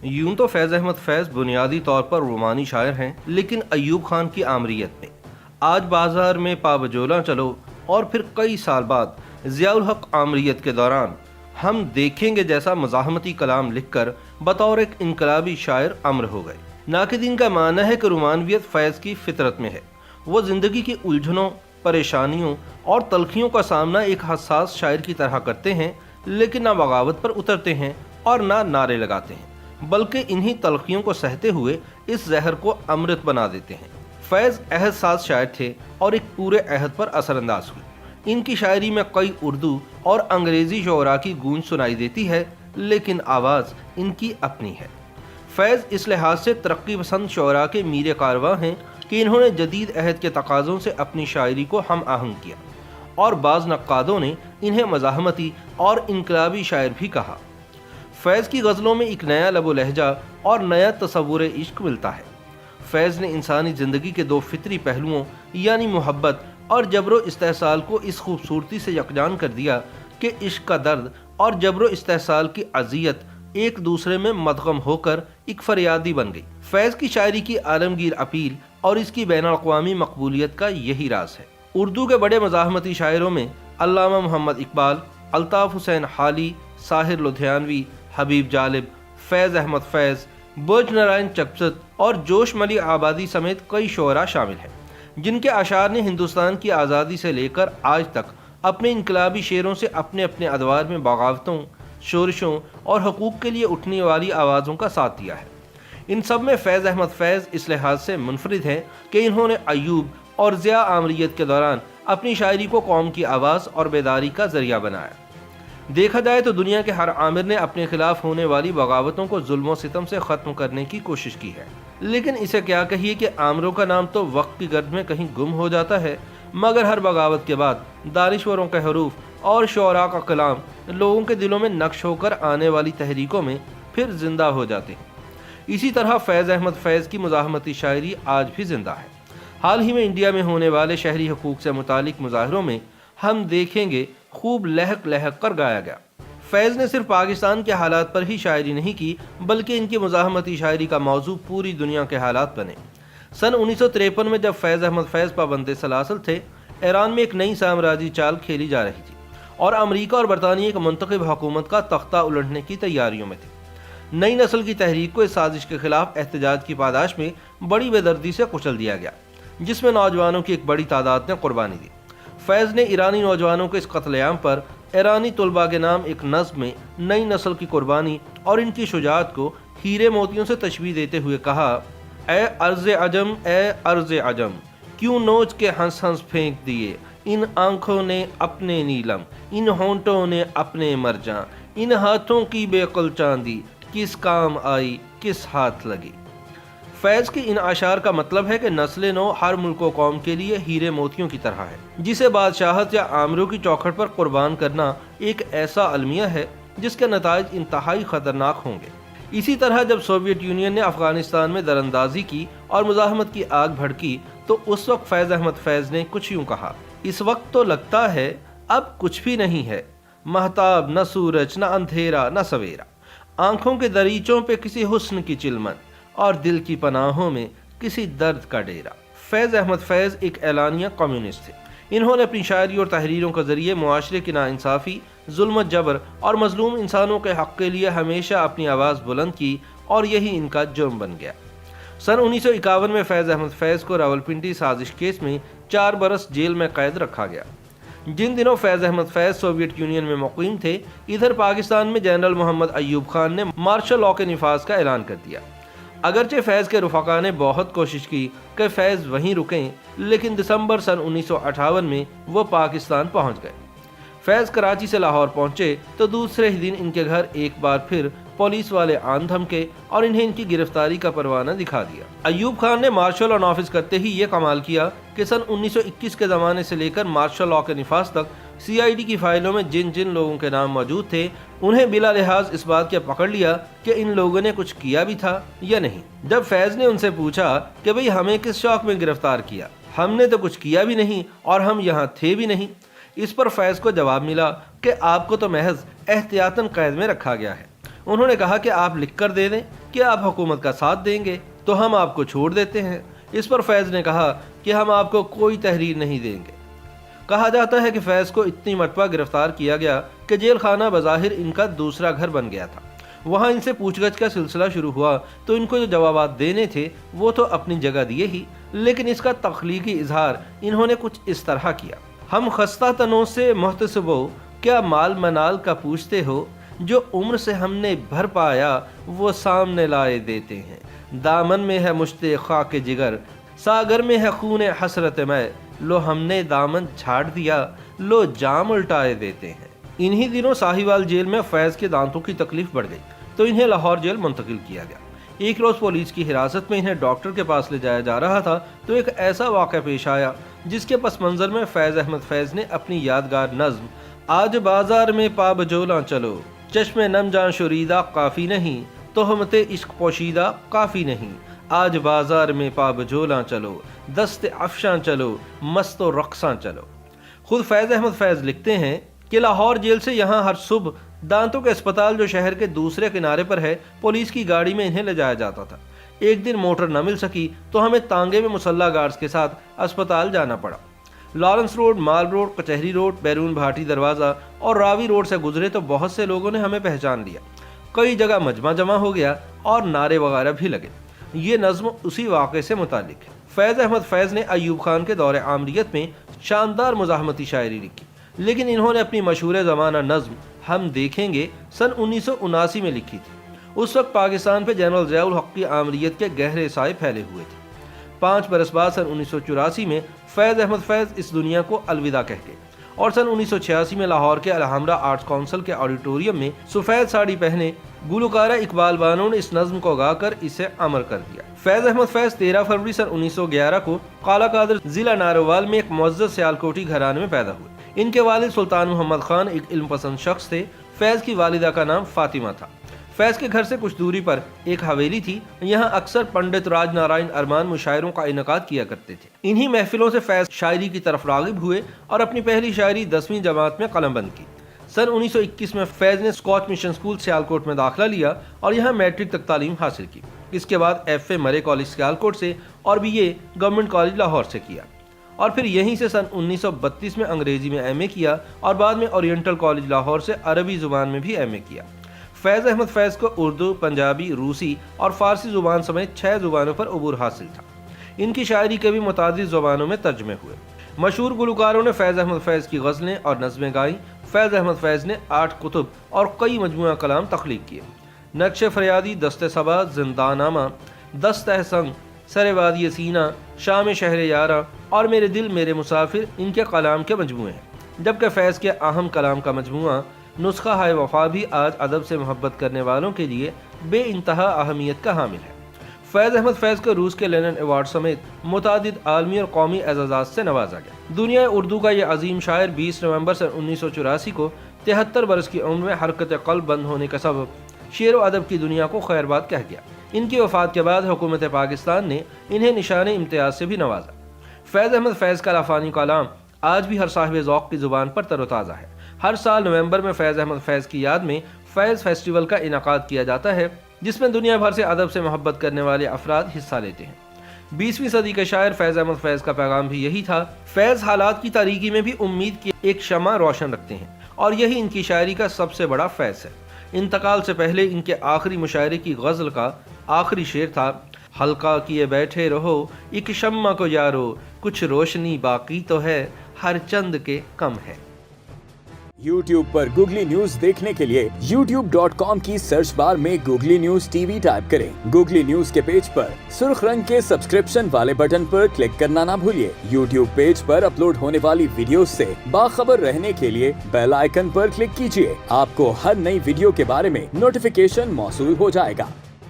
یوں تو فیض احمد فیض بنیادی طور پر رومانی شاعر ہیں، لیکن ایوب خان کی آمریت میں آج بازار میں پابجولاں چلو اور پھر کئی سال بعد ضیاء الحق آمریت کے دوران ہم دیکھیں گے جیسا مزاحمتی کلام لکھ کر بطور ایک انقلابی شاعر امر ہو گئے۔ ناقدین کا ماننا ہے کہ رومانویت فیض کی فطرت میں ہے۔ وہ زندگی کی الجھنوں، پریشانیوں اور تلخیوں کا سامنا ایک حساس شاعر کی طرح کرتے ہیں، لیکن نہ بغاوت پر اترتے ہیں اور نہ نعرے لگاتے ہیں، بلکہ انہی تلخیوں کو سہتے ہوئے اس زہر کو امرت بنا دیتے ہیں۔ فیض عہد ساز شاعر تھے اور ایک پورے عہد پر اثر انداز ہوئے۔ ان کی شاعری میں کئی اردو اور انگریزی شعراء کی گونج سنائی دیتی ہے، لیکن آواز ان کی اپنی ہے۔ فیض اس لحاظ سے ترقی پسند شعراء کے میر کارواں ہیں کہ انہوں نے جدید عہد کے تقاضوں سے اپنی شاعری کو ہم آہنگ کیا، اور بعض نقادوں نے انہیں مزاحمتی اور انقلابی شاعر بھی کہا۔ فیض کی غزلوں میں ایک نیا لب و لہجہ اور نیا تصور عشق ملتا ہے۔ فیض نے انسانی زندگی کے دو فطری پہلوؤں یعنی محبت اور جبر و استحصال کو اس خوبصورتی سے یکجان کر دیا کہ عشق کا درد اور جبر و استحصال کی اذیت ایک دوسرے میں مدغم ہو کر ایک فریادی بن گئی۔ فیض کی شاعری کی عالمگیر اپیل اور اس کی بین الاقوامی مقبولیت کا یہی راز ہے۔ اردو کے بڑے مزاحمتی شاعروں میں علامہ محمد اقبال، الطاف حسین حالی، ساحر لدھیانوی، حبیب جالب، فیض احمد فیض، برج نارائن چکست اور جوش ملی آبادی سمیت کئی شعراء شامل ہیں، جن کے اشعار نے ہندوستان کی آزادی سے لے کر آج تک اپنے انقلابی شعروں سے اپنے اپنے ادوار میں بغاوتوں، شورشوں اور حقوق کے لیے اٹھنے والی آوازوں کا ساتھ دیا ہے۔ ان سب میں فیض احمد فیض اس لحاظ سے منفرد ہیں کہ انہوں نے ایوب اور ضیاء آمریت کے دوران اپنی شاعری کو قوم کی آواز اور بیداری کا ذریعہ بنایا۔ دیکھا جائے تو دنیا کے ہر آمر نے اپنے خلاف ہونے والی بغاوتوں کو ظلم و ستم سے ختم کرنے کی کوشش کی ہے، لیکن اسے کیا کہیے کہ آمروں کا نام تو وقت کی گرد میں کہیں گم ہو جاتا ہے، مگر ہر بغاوت کے بعد دانشوروں کے حروف اور شعراء کا کلام لوگوں کے دلوں میں نقش ہو کر آنے والی تحریکوں میں پھر زندہ ہو جاتے ہیں۔ اسی طرح فیض احمد فیض کی مزاحمتی شاعری آج بھی زندہ ہے۔ حال ہی میں انڈیا میں ہونے والے شہری حقوق سے متعلق مظاہروں میں ہم دیکھیں گے خوب لہک لہک کر گایا گیا۔ فیض نے صرف پاکستان کے حالات پر ہی شاعری نہیں کی، بلکہ ان کی مزاحمتی شاعری کا موضوع پوری دنیا کے حالات بنے۔ سن 1953 میں جب فیض احمد فیض پابند سلاسل تھے، ایران میں ایک نئی سامراجی چال کھیلی جا رہی تھی اور امریکہ اور برطانیہ کی منتخب حکومت کا تختہ الٹنے کی تیاریوں میں تھے۔ نئی نسل کی تحریک کو اس سازش کے خلاف احتجاج کی پاداش میں بڑی بے دردی سے کچل دیا گیا، جس میں نوجوانوں کی ایک بڑی تعداد نے قربانی دی۔ فیض نے ایرانی نوجوانوں کے اس قتل عام پر ایرانی طلباء کے نام ایک نظم میں نئی نسل کی قربانی اور ان کی شجاعت کو ہیرے موتیوں سے تشبیہ دیتے ہوئے کہا: اے ارض عجم، اے ارض عجم، کیوں نوچ کے ہنس ہنس پھینک دیے ان آنکھوں نے اپنے نیلم، ان ہونٹوں نے اپنے مرجاں، ان ہاتھوں کی بے قل چاندی کس کام آئی، کس ہاتھ لگی۔ فیض کے ان اشعار کا مطلب ہے کہ نسل نو ہر ملک و قوم کے لیے ہیرے موتیوں کی طرح ہے، جسے بادشاہت یا آمروں کی چوکھٹ پر قربان کرنا ایک ایسا المیہ ہے جس کے نتائج انتہائی خطرناک ہوں گے۔ اسی طرح جب سوویت یونین نے افغانستان میں دراندازی کی اور مزاحمت کی آگ بھڑکی تو اس وقت فیض احمد فیض نے کچھ یوں کہا: اس وقت تو لگتا ہے اب کچھ بھی نہیں ہے، مہتاب نہ سورج، نہ اندھیرا نہ سویرا، آنکھوں کے دریچوں پہ کسی حسن کی چلمن اور دل کی پناہوں میں کسی درد کا ڈیرا۔ فیض احمد فیض ایک اعلانیہ کمیونسٹ تھے۔ انہوں نے اپنی شاعری اور تحریروں کے ذریعے معاشرے کی ناانصافی، ظلم و جبر اور مظلوم انسانوں کے حق کے لیے ہمیشہ اپنی آواز بلند کی، اور یہی ان کا جرم بن گیا۔ سن 1951 میں فیض احمد فیض کو راولپنڈی سازش کیس میں 4 برس جیل میں قید رکھا گیا۔ جن دنوں فیض احمد فیض سوویت یونین میں مقیم تھے، ادھر پاکستان میں جنرل محمد ایوب خان نے مارشل لاء کے نفاذ کا اعلان کر دیا۔ اگرچہ فیض کے رفقا نے بہت کوشش کی کہ فیض وہیں رکیں، لیکن دسمبر سن 1958 میں وہ پاکستان پہنچ گئے۔ فیض کراچی سے لاہور پہنچے تو دوسرے ہی دن ان کے گھر ایک بار پھر پولیس والے آن دھمکے اور انہیں ان کی گرفتاری کا پروانہ دکھا دیا۔ ایوب خان نے مارشل لاء نافذ کرتے ہی یہ کمال کیا کہ سن 1921 کے زمانے سے لے کر مارشل لاء کے نفاذ تک CID کی فائلوں میں جن جن لوگوں کے نام موجود تھے، انہیں بلا لحاظ اس بات کے پکڑ لیا کہ ان لوگوں نے کچھ کیا بھی تھا یا نہیں۔ جب فیض نے ان سے پوچھا کہ بھئی ہمیں کس شوق میں گرفتار کیا، ہم نے تو کچھ کیا بھی نہیں اور ہم یہاں تھے بھی نہیں، اس پر فیض کو جواب ملا کہ آپ کو تو محض احتیاطاً قید میں رکھا گیا ہے۔ انہوں نے کہا کہ آپ لکھ کر دے دیں کیا آپ حکومت کا ساتھ دیں گے تو ہم آپ کو چھوڑ دیتے ہیں۔ اس پر فیض نے کہا کہ ہم آپ کو کوئی تحریر نہیں دیں گے۔ کہا جاتا ہے کہ فیض کو اتنی مرتبہ گرفتار کیا گیا کہ جیل خانہ بظاہر ان کا دوسرا گھر بن گیا تھا۔ وہاں ان سے پوچھ گچھ کا سلسلہ شروع ہوا تو ان کو جو جوابات دینے تھے وہ تو اپنی جگہ دیے ہی، لیکن اس کا تخلیقی اظہار انہوں نے کچھ اس طرح کیا۔ ہم خستہ تنوں سے محتسبو کیا مال منال کا پوچھتے ہو، جو عمر سے ہم نے بھر پایا وہ سامنے لائے دیتے ہیں۔ دامن میں ہے مشت خاک جگر، ساگر میں ہے خون حسرت میں، لو ہم نے دامن چھاڑ دیا، لو جام الٹائے دیتے ہیں۔ انہی دنوں ساہیوال جیل میں فیض کے دانتوں کی تکلیف بڑھ گئی تو انہیں لاہور جیل منتقل کیا گیا۔ ایک روز پولیس کی حراست میں انہیں ڈاکٹر کے پاس لے جایا جا رہا تھا تو ایک ایسا واقعہ پیش آیا جس کے پس منظر میں فیض احمد فیض نے اپنی یادگار نظم آج بازار میں پا بجولاں چلو، چشم نم جان شوریدہ کافی نہیں، تہمت عشق پوشیدہ کافی نہیں، آج بازار میں پا بجولاں چلو، دست افشاں چلو، مست و رقصاں چلو۔ خود فیض احمد فیض لکھتے ہیں کہ لاہور جیل سے یہاں ہر صبح دانتوں کے اسپتال جو شہر کے دوسرے کنارے پر ہے پولیس کی گاڑی میں انہیں لے جایا جاتا تھا۔ ایک دن موٹر نہ مل سکی تو ہمیں تانگے میں مسلح گارڈز کے ساتھ اسپتال جانا پڑا۔ لارنس روڈ، مال روڈ، کچہری روڈ، بیرون بھاٹی دروازہ اور راوی روڈ سے گزرے تو بہت سے لوگوں نے ہمیں پہچان لیا، کئی جگہ مجمع جمع ہو گیا اور نعرے وغیرہ بھی لگے۔ یہ نظم اسی واقعے سے متعلق ہے۔ فیض احمد فیض نے ایوب خان کے دور عامریت میں شاندار مزاحمتی شاعری لکھی، لیکن انہوں نے اپنی مشہور زمانہ نظم ہم دیکھیں گے سن 1979 میں لکھی تھی۔ اس وقت پاکستان پہ جنرل ضیاء الحق کی آمریت کے گہرے سائے پھیلے ہوئے تھے۔ 5 برس بعد سن 1984 میں فیض احمد فیض اس دنیا کو الوداع کہہ گئے اور سن 1986 میں لاہور کے الحمرا آرٹس کونسل کے آڈیٹوریم میں سفید ساڑی پہنے گلوکارہ اقبال بانو نے اس نظم کو گا کر اسے امر کر دیا۔ فیض احمد فیض 13 فروری سن 1911 کو قلعہ قادر ضلع ناروال میں ایک معزز سیالکوٹی گھرانے میں پیدا ہوئے۔ ان کے والد سلطان محمد خان ایک علم پسند شخص تھے۔ فیض کی والدہ کا نام فاطمہ تھا۔ فیض کے گھر سے کچھ دوری پر ایک حویلی تھی، یہاں اکثر پنڈت راج نارائن ارمان مشاعروں کا انعقاد کیا کرتے تھے۔ انہی محفلوں سے فیض شاعری کی طرف راغب ہوئے اور اپنی پہلی شاعری 10ویں جماعت میں قلم بند کی۔ سن 1921 میں فیض نے اسکاٹ مشن اسکول سیالکوٹ میں داخلہ لیا اور یہاں میٹرک تک تعلیم حاصل کی۔ اس کے بعد ایف اے مرے کالج سیالکوٹ سے اور B A government college Lahore سے کیا، اور پھر یہیں سے سن 1932 میں انگریزی میں ایم اے کیا اور بعد میں اورینٹل کالج لاہور سے عربی زبان میں بھی ایم اے کیا۔ فیض احمد فیض کو اردو، پنجابی، روسی اور فارسی زبان سمیت 6 زبانوں پر عبور حاصل تھا۔ ان کی شاعری کے بھی متعدد زبانوں میں ترجمے ہوئے۔ مشہور گلوکاروں نے فیض احمد فیض کی غزلیں اور نظمیں گائیں۔ فیض احمد فیض نے 8 کتب اور کئی مجموعہ کلام تخلیق کیے۔ نقش فریادی، دست صبا، زنداں نامہ، دست احسن، سر وادی سینہ، شام شہر یارہ اور میرے دل میرے مسافر ان کے کلام کے مجموعے ہیں، جبکہ فیض کے اہم کلام کا مجموعہ نسخہ ہائے وفا بھی آج ادب سے محبت کرنے والوں کے لیے بے انتہا اہمیت کا حامل ہے۔ فیض احمد فیض کو روس کے لینن ایوارڈ سمیت متعدد عالمی اور قومی اعزازات سے نوازا گیا۔ دنیا اردو کا یہ عظیم شاعر 20 نومبر سن 1984 کو 73 برس کی عمر میں حرکت قلب بند ہونے کا سبب شعر و ادب کی دنیا کو خیر باد کہہ گیا۔ ان کی وفات کے بعد حکومت پاکستان نے انہیں نشان امتیاز سے بھی نوازا۔ فیض احمد فیض کا لافانی کلام آج بھی ہر صاحب ذوق کی زبان پر تر و تازہ ہے۔ ہر سال نومبر میں فیض احمد فیض کی یاد میں فیض فیسٹیول کا انعقاد کیا جاتا ہے، جس میں دنیا بھر سے ادب سے محبت کرنے والے افراد حصہ لیتے ہیں۔ 20ویں صدی کے شاعر فیض احمد فیض کا پیغام بھی یہی تھا۔ فیض حالات کی تاریکی میں بھی امید کی ایک شمع روشن رکھتے ہیں اور یہی ان کی شاعری کا سب سے بڑا فیض ہے۔ انتقال سے پہلے ان کے آخری مشاعرے کی غزل کا آخری شعر تھا، ہلکا کیے بیٹھے رہو ایک شمع کو یارو، کچھ روشنی باقی تو ہے، ہر چند کے کم ہے۔ YouTube پر گوگلی نیوز دیکھنے کے لیے youtube.com کی سرچ بار میں googly news T V type کریں۔ گوگلی نیوز کے پیج پر سرخ رنگ کے سبسکرپشن والے بٹن پر کلک کرنا نہ بھولیے۔ YouTube پیج پر اپلوڈ ہونے والی ویڈیوز سے باخبر رہنے کے لیے بیل آئیکن پر کلک کیجیے۔ آپ کو ہر نئی ویڈیو کے بارے میں نوٹیفیکیشن موصول ہو جائے گا۔